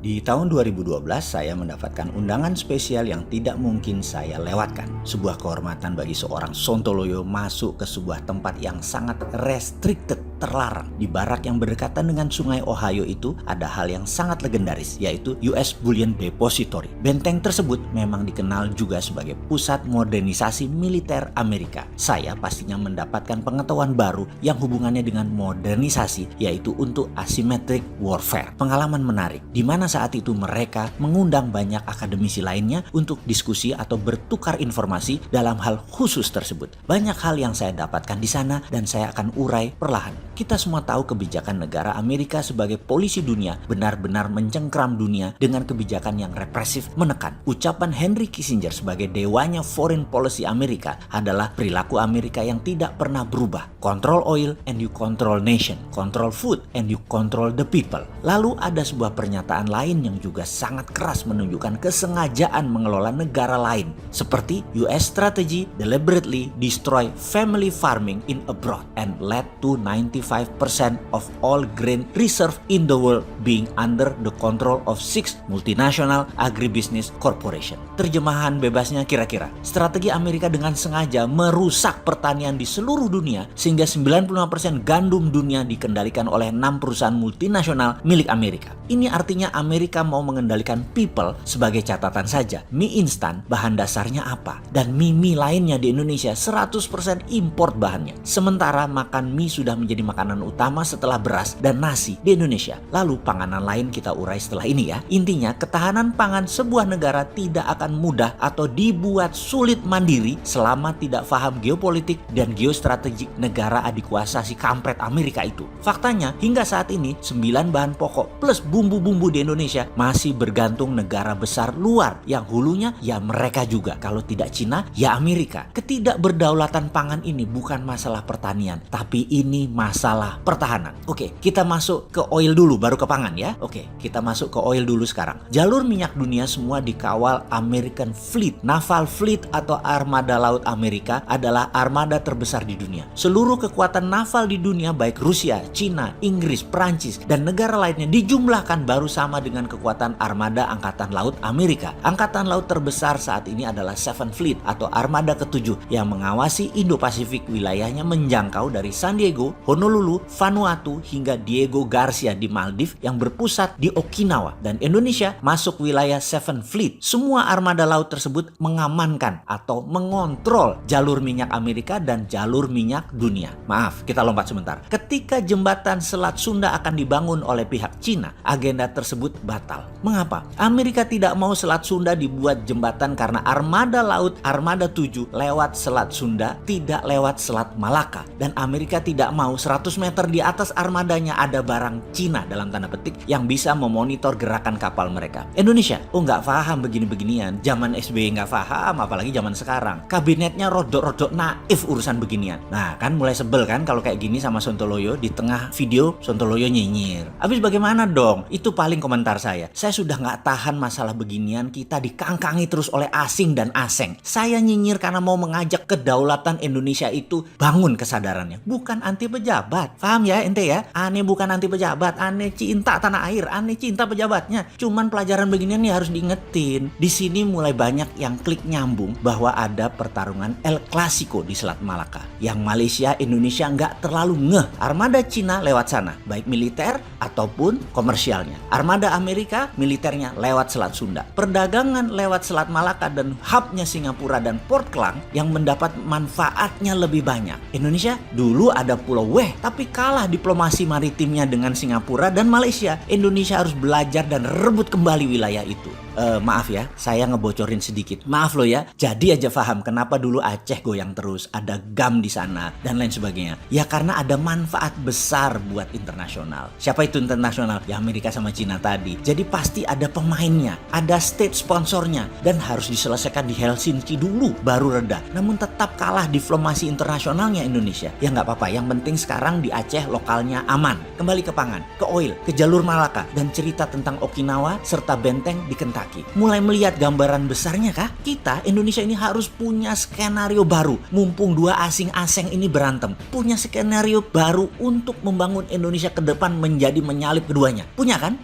Di tahun 2012 saya mendapatkan undangan spesial yang tidak mungkin saya lewatkan. Sebuah kehormatan bagi seorang Sontoloyo masuk ke sebuah tempat yang sangat restricted, terlarang. Di barak yang berdekatan dengan sungai Ohio itu ada hal yang sangat legendaris, yaitu US Bullion Depository. Benteng tersebut memang dikenal juga sebagai pusat modernisasi militer Amerika. Saya pastinya mendapatkan pengetahuan baru yang hubungannya dengan modernisasi, yaitu untuk asymmetric warfare. Pengalaman menarik, di mana saat itu mereka mengundang banyak akademisi lainnya untuk diskusi atau bertukar informasi dalam hal khusus tersebut. Banyak hal yang saya dapatkan di sana dan saya akan urai perlahan. Kita semua tahu kebijakan negara Amerika sebagai polisi dunia benar-benar mencengkram dunia dengan kebijakan yang represif menekan. Ucapan Henry Kissinger sebagai dewanya foreign policy Amerika adalah perilaku Amerika yang tidak pernah berubah. Control oil and you control nation. Control food and you control the people. Lalu ada sebuah pernyataan lain yang juga sangat keras menunjukkan kesengajaan mengelola negara lain. Seperti US strategy deliberately destroy family farming in abroad and led to 95% of all grain reserve in the world being under the control of 6 multinational agribusiness corporation. Terjemahan bebasnya kira-kira, strategi Amerika dengan sengaja merusak pertanian di seluruh dunia sehingga 95% gandum dunia dikendalikan oleh 6 perusahaan multinasional milik Amerika. Ini artinya Amerika mau mengendalikan people. Sebagai catatan saja, mie instan bahan dasarnya apa? Dan mie lainnya di Indonesia 100% import bahannya. Sementara makan mie sudah menjadi makanan utama setelah beras dan nasi di Indonesia. Lalu panganan lain kita urai setelah ini ya. Intinya ketahanan pangan sebuah negara tidak akan mudah atau dibuat sulit mandiri selama tidak paham geopolitik dan geostrategik negara adik kuasa si kampret Amerika itu. Faktanya hingga saat ini 9 bahan pokok plus bumbu-bumbu di Indonesia masih bergantung negara besar luar yang hulunya ya mereka juga. Kalau tidak Cina ya Amerika. Ketidakberdaulatan pangan ini bukan masalah pertanian, tapi ini masalah pertahanan. Oke, kita masuk ke oil dulu baru ke pangan ya. Oke, kita masuk ke oil dulu sekarang. Jalur minyak dunia semua dikawal American Fleet. Naval Fleet atau armada laut Amerika adalah armada terbesar di dunia. Seluruh kekuatan naval di dunia baik Rusia, Cina, Inggris, Prancis dan negara lainnya dijumlahkan baru sama dengan kekuatan armada angkatan laut Amerika. Angkatan laut terbesar saat ini adalah Seventh Fleet atau armada ke-7 yang mengawasi Indo-Pasifik, wilayahnya menjangkau dari San Diego, Honolulu, Vanuatu hingga Diego Garcia di Maldives yang berpusat di Okinawa, dan Indonesia masuk wilayah Seventh Fleet. Semua armada laut tersebut mengamankan atau mengontrol jalur minyak Amerika dan jalur minyak dunia. Maaf, kita lompat sebentar. Ketika jembatan Selat Sunda akan dibangun oleh pihak Cina, agenda tersebut batal. Mengapa? Amerika tidak mau Selat Sunda dibuat jembatan karena armada laut armada 7 lewat Selat Sunda, tidak lewat Selat Malaka. Dan Amerika tidak mau 100 meter di atas armadanya ada barang Cina dalam tanda petik yang bisa memonitor gerakan kapal mereka. Indonesia, nggak paham begini-beginian. Zaman SBY nggak paham, apalagi zaman sekarang. Kabinetnya rodok-rodok naif urusan beginian. Nah kan mulai sebel kan kalau kayak gini sama Sontoloyo. Di tengah video Sontoloyo nyinyir. Habis bagaimana dong? Itu paling komentar saya. Saya sudah nggak tahan masalah beginian, kita dikangkangi terus oleh asing dan aseng. Saya nyinyir karena mau mengajak kedaulatan Indonesia itu bangun kesadarannya. Bukan anti pejabat. Paham ya ente ya? Aneh bukan anti pejabat, aneh cinta tanah air, aneh cinta pejabatnya. Cuman pelajaran beginian nih harus diingetin. Di sini mulai banyak yang klik nyambung bahwa ada pertarungan El Clasico di Selat Malaka. Yang Malaysia, Indonesia nggak terlalu ngeh. Armada Cina lewat sana, baik militer ataupun komersialnya. Armada Amerika, militernya lewat Selat Sunda. Perdagangan lewat Selat Malaka dan hubnya Singapura dan Port Klang yang mendapat manfaatnya lebih banyak. Indonesia dulu ada Pulau Weh, tapi kalah diplomasi maritimnya dengan Singapura dan Malaysia. Indonesia harus belajar dan rebut kembali wilayah itu. Maaf ya, saya ngebocorin sedikit. Maaf loh ya. Jadi aja paham kenapa dulu Aceh goyang terus, ada GAM di sana dan lain sebagainya. Ya karena ada manfaat besar buat internasional. Siapa itu internasional? Ya Amerika sama Cina tadi. Jadi pasti ada pemainnya, ada state sponsornya dan harus diselesaikan di Helsinki dulu baru reda. Namun tetap kalah diplomasi internasionalnya Indonesia. Ya nggak apa-apa. Yang penting sekarang di Aceh lokalnya aman. Kembali ke pangan, ke oil, ke jalur Malaka dan cerita tentang Okinawa serta benteng di Kentucky. Mulai melihat gambaran besarnya kah? Kita Indonesia ini harus punya skenario baru. Mumpung dua asing-asing ini berantem, punya skenario baru untuk membangun Indonesia ke depan menjadi menyalip keduanya. Punya kan?